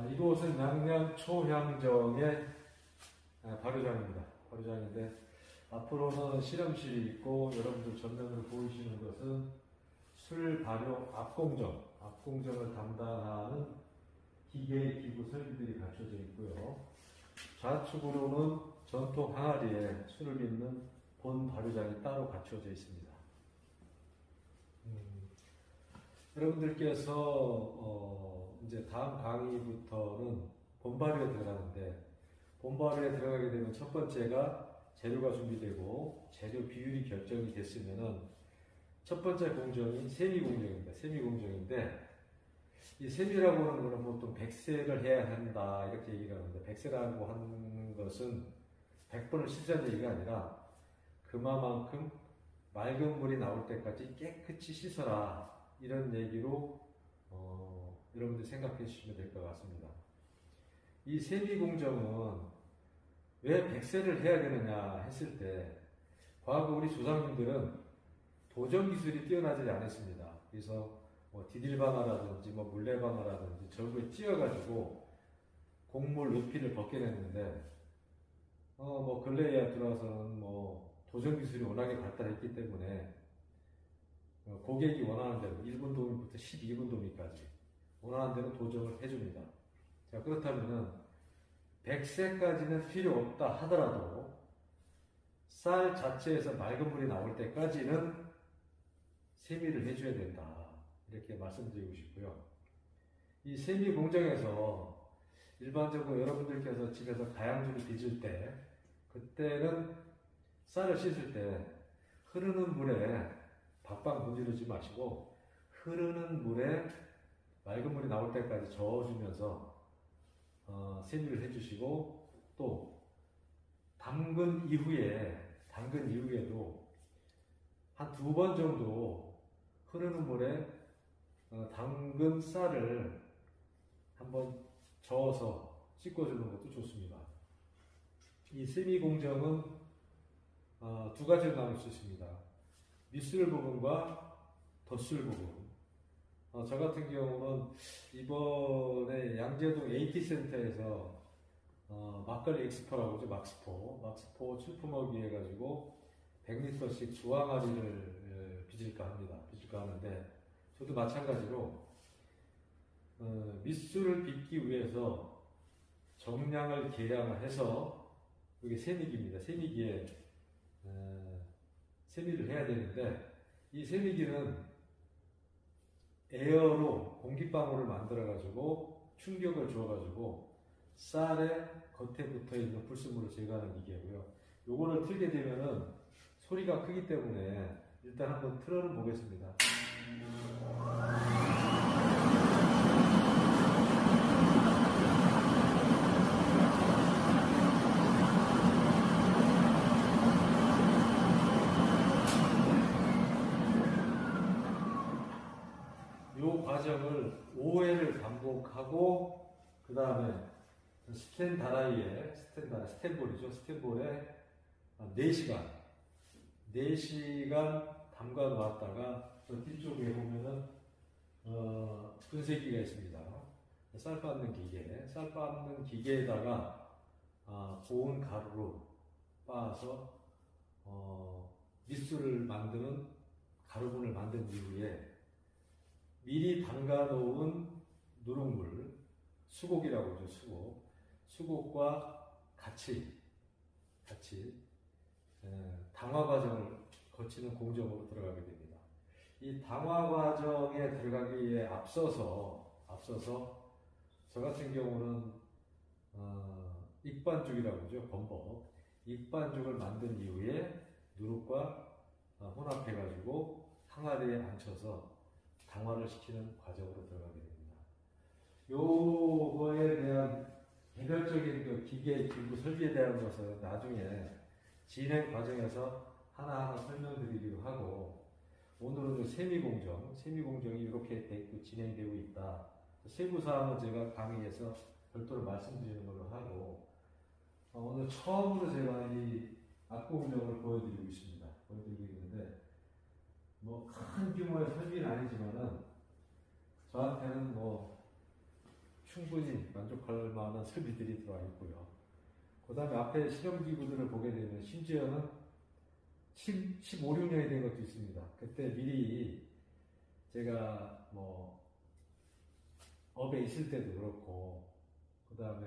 이곳은 양양 초향정의 발효장입니다. 발효장인데 앞으로는 실험실이 있고 여러분들 전면으로 보이시는 것은 술 발효 앞공정을 담당하는 기계 기구 설비들이 갖춰져 있고요. 좌측으로는 전통 항아리에 술을 빚는 본 발효장이 따로 갖춰져 있습니다. 여러분들께서 이제 다음 강의부터는 본발효에 들어가는데, 본발효에 들어가게 되면 첫 번째가 재료가 준비되고 재료 비율이 결정이 됐으면은 첫 번째 공정이 세미공정입니다. 세미공정인데 이 세미라고 하는 것은 보통 백세를 해야 한다 이렇게 얘기를 하는데, 백세라고 하는 것은 100번을 씻자는 얘기가 아니라 그만큼 맑은 물이 나올 때까지 깨끗이 씻어라 이런 얘기로 여러분들 생각해 주시면 될 것 같습니다. 이 세미공정은 왜 백세를 해야 되느냐 했을 때, 과거 우리 조상님들은 도정 기술이 뛰어나지 않았습니다. 그래서 디딜방아라든지 물레방아라든지 절구에 찧어가지고 곡물 높이를 벗겨냈는데, 근래에 들어와서는 도정 기술이 워낙에 발달했기 때문에 고객이 원하는 대로 1분 도미부터 12분 도미까지 원하는 대로 도정을 해줍니다. 자, 그렇다면은 100세까지는 필요 없다 하더라도 쌀 자체에서 맑은 물이 나올 때까지는 세미를 해줘야 된다 이렇게 말씀드리고 싶고요. 이 세미 공정에서 일반적으로 여러분들께서 집에서 가양주를 빚을 때, 그때는 쌀을 씻을 때 흐르는 물에 박박 문지르지 마시고 흐르는 물에 맑은 물이 나올 때까지 저어주면서 세미를 해주시고, 또 담근 이후에도 한 2번 정도 흐르는 물에 담근 쌀을 한번 저어서 씻어주는 것도 좋습니다. 이 세미 공정은 2가지로 나눌 수 있습니다. 밑술 부분과 덧술 부분. 저 같은 경우는 이번에 양재동 AT센터에서 막걸리 엑스포라고 하죠. 막스포 출품하기 위해 가지고 100리터씩 주항아리를 빚을까 하는데, 저도 마찬가지로 밑술을 빚기 위해서 정량을 계량을 해서, 이게 세미기입니다. 세미기에 세미를 해야 되는데, 이 세미기는 에어로 공기방울을 만들어가지고 충격을 주어가지고 쌀의 겉에 붙어있는 불순물을 제거하는 기계고요. 요거를 틀게 되면은 소리가 크기 때문에 일단 한번 틀어는 보겠습니다. 요 과정을 5회를 반복하고, 그 다음에 스텐볼에 4시간 담가 놓았다가, 저 뒤쪽에 보면은 분쇄기가 있습니다. 쌀 빻는 기계에다가 고운 가루로 빻아서 밑술을 만드는 가루분을 만든 이후에 미리 담가 놓은 누룩물, 수곡이라고 하죠. 수곡과 같이 당화 과정을 거치는 공정으로 들어가게 됩니다. 이 당화 과정에 들어가기에 앞서서 저 같은 경우는 익반죽이라고 하죠. 범벅. 익반죽을 만든 이후에 누룩과 혼합해 가지고 항아리에 앉혀서 당화를 시키는 과정으로 들어가게 됩니다. 요거에 대한 개별적인 그 기계, 기구, 설비에 대한 것은 나중에 진행 과정에서 하나하나 설명드리기로 하고, 오늘은 세미공정이 이렇게 진행되고 있다. 세부사항은 제가 강의에서 별도로 말씀드리는 걸로 하고, 오늘 처음으로 제가 이 압공정을 보여드리고 있는데, 큰 규모의 설비는 아니지만은 저한테는 충분히 만족할 만한 설비들이 들어와 있고요. 그 다음에 앞에 실험기구들을 보게 되면 심지어는 15, 16년이 된 것도 있습니다. 그때 미리 제가 뭐 업에 있을 때도 그렇고, 그 다음에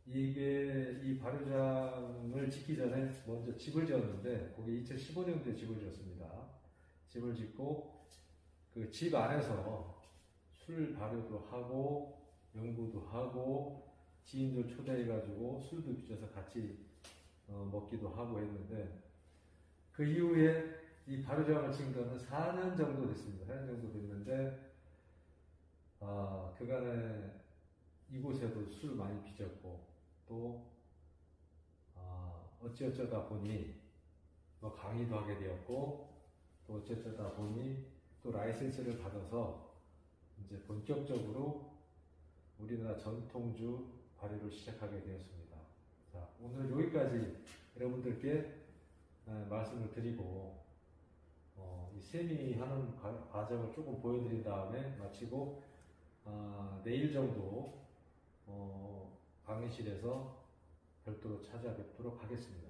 이 발효장을 짓기 전에 먼저 집을 지었는데, 거기 2015년도에 집을 지었습니다. 집을 짓고 그 집 안에서 술 발효도 하고 연구도 하고 지인들 초대해가지고 술도 빚어서 같이 먹기도 하고 했는데, 그 이후에 이 발효장을 지은 거는 4년 정도 됐습니다. 4년 정도 됐는데, 그간에 이곳에도 술 많이 빚었고, 또 어찌어쩌다 보니 뭐 강의도 하게 되었고, 또 어찌어쩌다 보니 또 라이센스를 받아서 이제 본격적으로 우리나라 전통주 발효를 시작하게 되었습니다. 자, 오늘 여기까지 여러분들께 말씀을 드리고, 이 세미하는 과정을 조금 보여드린 다음에 마치고, 내일 정도 강의실에서 별도로 찾아뵙도록 하겠습니다.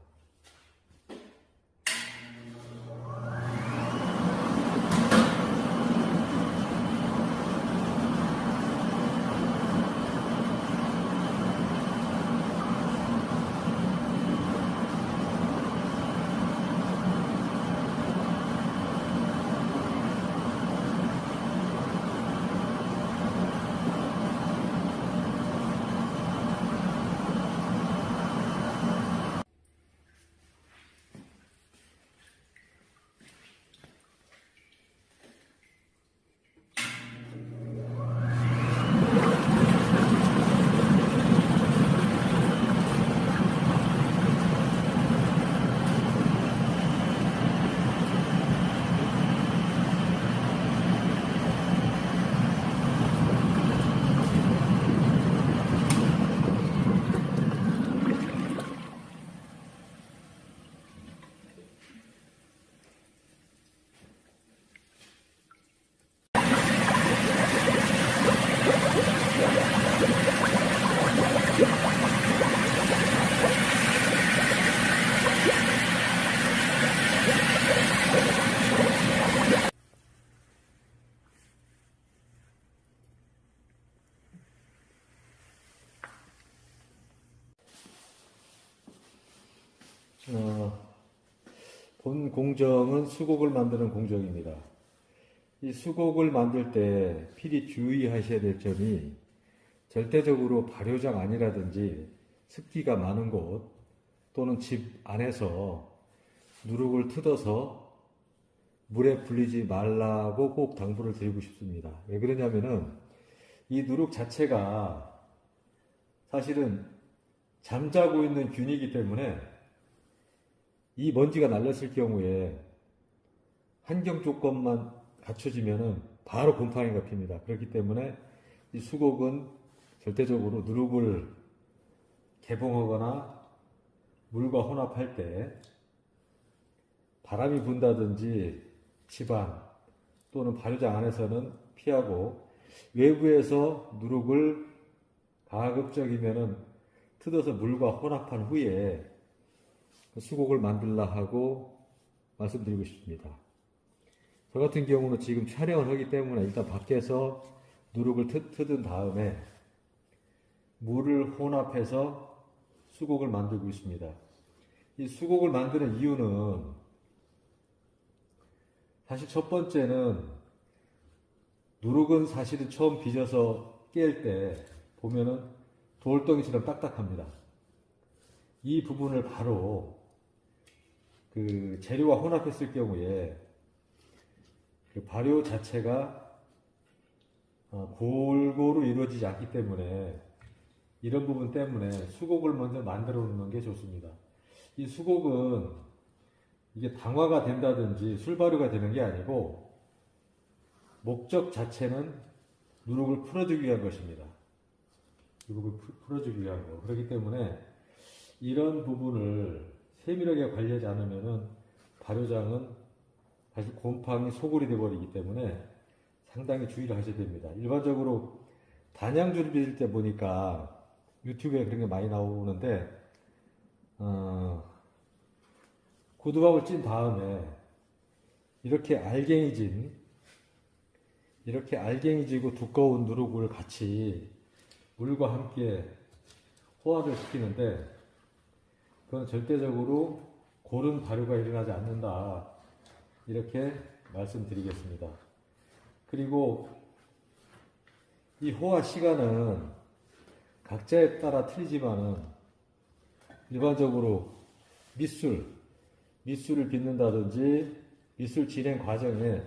본 공정은 수곡을 만드는 공정입니다. 이 수곡을 만들 때 필히 주의하셔야 될 점이, 절대적으로 발효장 안이라든지 습기가 많은 곳 또는 집 안에서 누룩을 뜯어서 물에 불리지 말라고 꼭 당부를 드리고 싶습니다. 왜 그러냐면은 이 누룩 자체가 사실은 잠자고 있는 균이기 때문에 이 먼지가 날렸을 경우에 환경 조건만 갖춰지면은 바로 곰팡이가 핍니다. 그렇기 때문에 이 수곡은 절대적으로 누룩을 개봉하거나 물과 혼합할 때 바람이 분다든지 집안 또는 발효장 안에서는 피하고, 외부에서 누룩을 가급적이면은 뜯어서 물과 혼합한 후에 수곡을 만들라 하고 말씀드리고 싶습니다. 저 같은 경우는 지금 촬영을 하기 때문에 일단 밖에서 누룩을 뜯은 다음에 물을 혼합해서 수곡을 만들고 있습니다. 이 수곡을 만드는 이유는, 사실 첫 번째는 누룩은 사실은 처음 빚어서 깰 때 보면은 돌덩이처럼 딱딱합니다. 이 부분을 바로 그 재료와 혼합했을 경우에 그 발효 자체가 골고루 이루어지지 않기 때문에, 이런 부분 때문에 수곡을 먼저 만들어 놓는 게 좋습니다. 이 수곡은 이게 당화가 된다든지 술 발효가 되는 게 아니고, 목적 자체는 누룩을 풀어주기 위한 것입니다. 누룩을 풀어주기 위한 거. 그렇기 때문에 이런 부분을 세밀하게 관리하지 않으면은 발효장은 사실 곰팡이 소굴이 되어버리기 때문에 상당히 주의를 하셔야 됩니다. 일반적으로 단양주를 빌릴 때 보니까 유튜브에 그런 게 많이 나오는데, 고두밥을 찐 다음에 이렇게 알갱이지고 두꺼운 누룩을 같이 물과 함께 호화를 시키는데, 그건 절대적으로 고른 발효가 일어나지 않는다, 이렇게 말씀드리겠습니다. 그리고 이 호화 시간은 각자에 따라 틀리지만은, 일반적으로 밑술을 빚는다든지 밑술 진행 과정에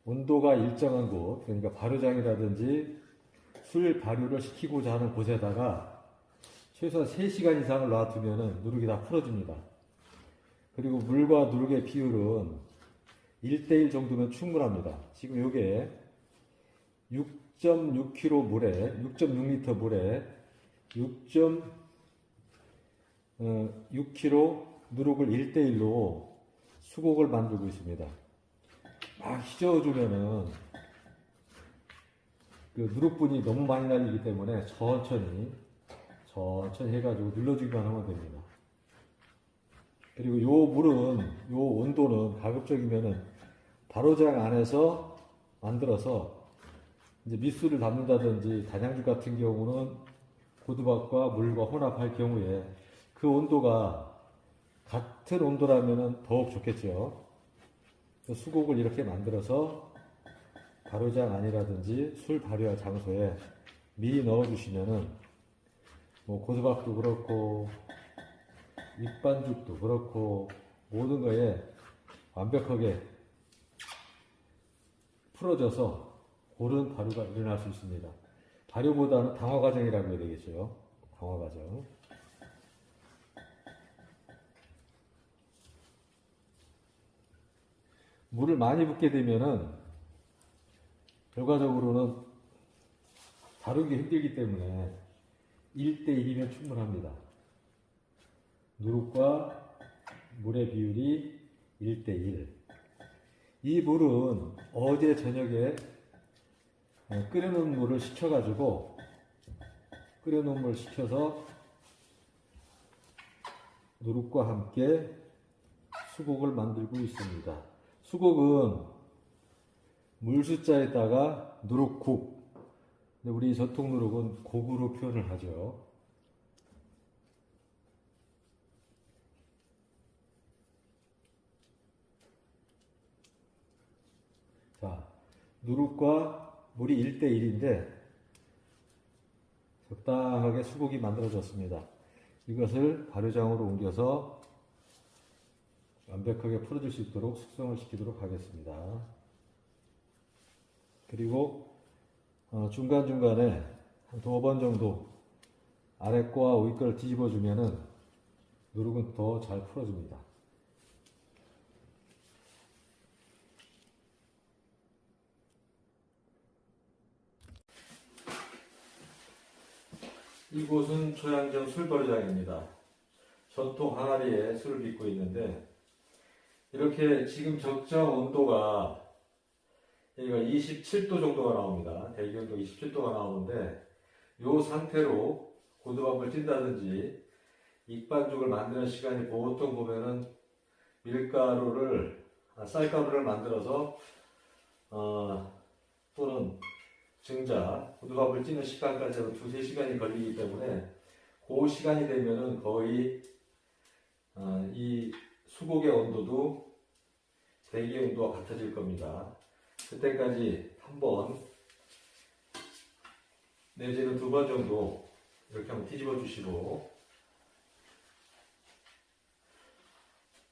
온도가 일정한 곳, 그러니까 발효장이라든지 술 발효를 시키고자 하는 곳에다가 최소한 3시간 이상을 놔두면 누룩이 다 풀어집니다. 그리고 물과 누룩의 비율은 1대1 정도면 충분합니다. 지금 요게 6.6kg 물에, 6.6리터 물에 6.6kg 누룩을 1대1로 수곡을 만들고 있습니다. 막 휘저어주면은 그 누룩분이 너무 많이 날리기 때문에 천천히 해가지고 눌러주기만 하면 됩니다. 그리고 요 물은, 요 온도는 가급적이면은 발효장 안에서 만들어서 이제 밑술을 담는다든지 단양주 같은 경우는 고두밥과 물과 혼합할 경우에 그 온도가 같은 온도라면은 더욱 좋겠죠. 수곡을 이렇게 만들어서 발효장 안이라든지 술 발효할 장소에 미리 넣어주시면은 뭐 고두밥도 그렇고 밑반죽도 그렇고 모든 거에 완벽하게 풀어져서 고른 발효가 일어날 수 있습니다. 발효보다는 당화 과정이라고 해야 되겠죠. 당화 과정. 물을 많이 붓게 되면은 결과적으로는 다루기 힘들기 때문에 1대1이면 충분합니다. 누룩과 물의 비율이 1대1. 이 물은 어제 저녁에 끓여놓은 물을 식혀서 누룩과 함께 수곡을 만들고 있습니다. 수곡은 물수자에다가 누룩국, 근데 우리 전통 누룩은 곡으로 표현을 하죠. 자, 누룩과 물이 1대1인데 적당하게 수곡이 만들어졌습니다. 이것을 발효장으로 옮겨서 완벽하게 풀어질 수 있도록 숙성을 시키도록 하겠습니다. 그리고 중간중간에 한 2번 정도 아래 거와 위 거를 뒤집어 주면은 누룩은 더 잘 풀어집니다. 이곳은 초양정 술발효장입니다. 전통 항아리에 술을 빚고 있는데, 이렇게 지금 적정 온도가 여기가 27도 정도가 나옵니다. 대기 온도 27도가 나오는데, 이 상태로 고두밥을 찐다든지 익반죽을 만드는 시간이 보통 보면은 쌀가루를 만들어서 또는 증자, 고두밥을 찌는 시간까지 는 2-3시간이 걸리기 때문에 그 시간이 되면은 거의 이 수곡의 온도도 대기 온도와 같아질 겁니다. 그때까지 한 번 내지는 2번 정도 이렇게 한번 뒤집어 주시고,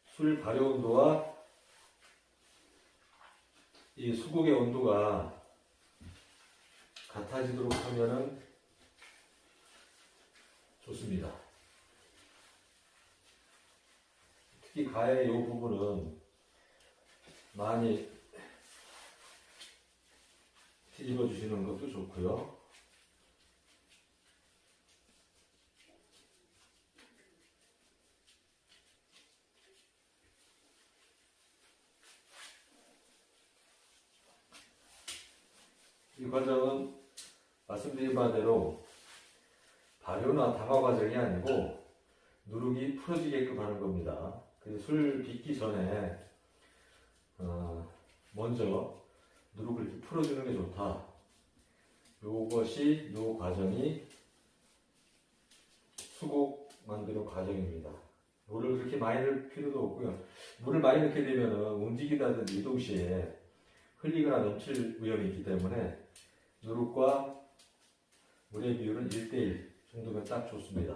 술 발효 온도와 이 수곡의 온도가 같아지도록 하면은 좋습니다. 특히 가의 이 부분은 많이 뒤집어 주시는 것도 좋고요. 이 과정은 말씀드린 바대로 발효나 당화 과정이 아니고 누룩이 풀어지게끔 하는 겁니다. 그래서 술 빚기 전에 먼저 누룩을 이렇게 풀어주는 게 좋다. 요것이 요 과정이 수곡 만드는 과정입니다. 물을 그렇게 많이 넣을 필요도 없고요. 물을 많이 넣게 되면 움직이다든지 이동 시에 흘리거나 넘칠 위험이 있기 때문에 누룩과 물의 비율은 1대1 정도면 딱 좋습니다.